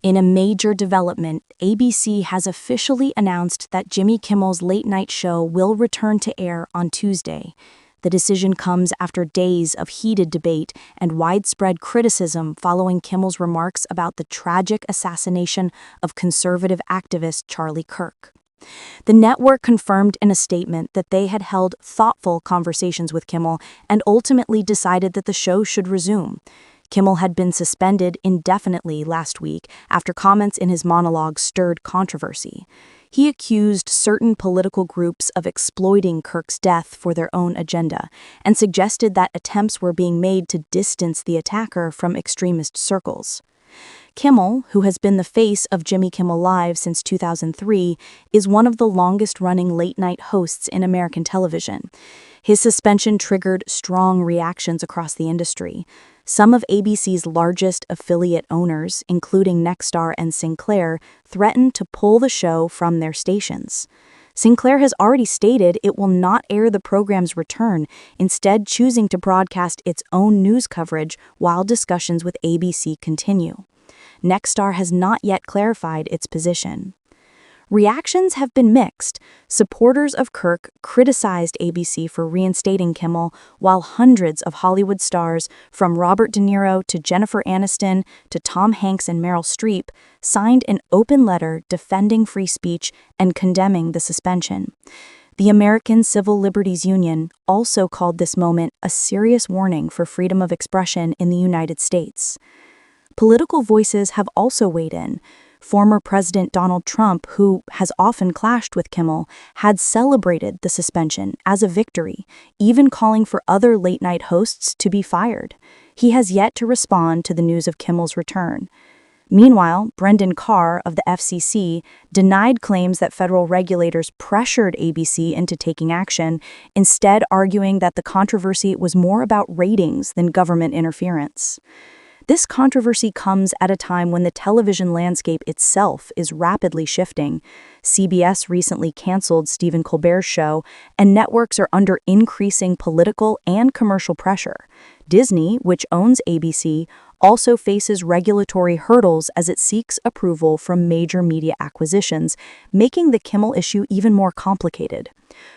In a major development, ABC has officially announced that Jimmy Kimmel's late-night show will return to air on Tuesday. The decision comes after days of heated debate and widespread criticism following Kimmel's remarks about the tragic assassination of conservative activist Charlie Kirk. The network confirmed in a statement that they had held thoughtful conversations with Kimmel and ultimately decided that the show should resume. Kimmel had been suspended indefinitely last week after comments in his monologue stirred controversy. He accused certain political groups of exploiting Kirk's death for their own agenda and suggested that attempts were being made to distance the attacker from extremist circles. Kimmel, who has been the face of Jimmy Kimmel Live since 2003, is one of the longest-running late-night hosts in American television. His suspension triggered strong reactions across the industry. Some of ABC's largest affiliate owners, including Nexstar and Sinclair, threatened to pull the show from their stations. Sinclair has already stated it will not air the program's return, instead choosing to broadcast its own news coverage while discussions with ABC continue. Nexstar has not yet clarified its position. Reactions have been mixed. Supporters of Kirk criticized ABC for reinstating Kimmel, while hundreds of Hollywood stars, from Robert De Niro to Jennifer Aniston to Tom Hanks and Meryl Streep, signed an open letter defending free speech and condemning the suspension. The American Civil Liberties Union also called this moment a serious warning for freedom of expression in the United States. Political voices have also weighed in. Former President Donald Trump, who has often clashed with Kimmel, had celebrated the suspension as a victory, even calling for other late-night hosts to be fired. He has yet to respond to the news of Kimmel's return. Meanwhile, Brendan Carr of the FCC denied claims that federal regulators pressured ABC into taking action, instead arguing that the controversy was more about ratings than government interference. This controversy comes at a time when the television landscape itself is rapidly shifting. CBS recently canceled Stephen Colbert's show, and networks are under increasing political and commercial pressure. Disney, which owns ABC, also faces regulatory hurdles as it seeks approval from major media acquisitions, making the Kimmel issue even more complicated.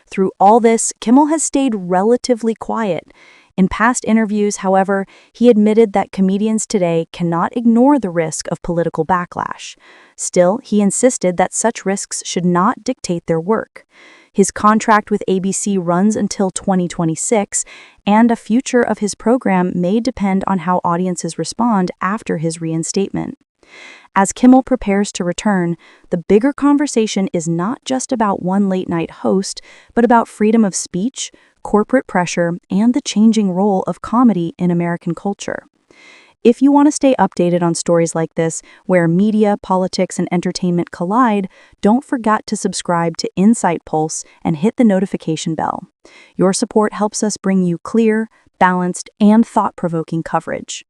Through all this, Kimmel has stayed relatively quiet. In past interviews, however, he admitted that comedians today cannot ignore the risk of political backlash. Still, he insisted that such risks should not dictate their work. His contract with ABC runs until 2026, and a future of his program may depend on how audiences respond after his reinstatement. As Kimmel prepares to return, the bigger conversation is not just about one late-night host, but about freedom of speech, corporate pressure, and the changing role of comedy in American culture. If you want to stay updated on stories like this, where media, politics, and entertainment collide, don't forget to subscribe to InsightPulse and hit the notification bell. Your support helps us bring you clear, balanced, and thought-provoking coverage.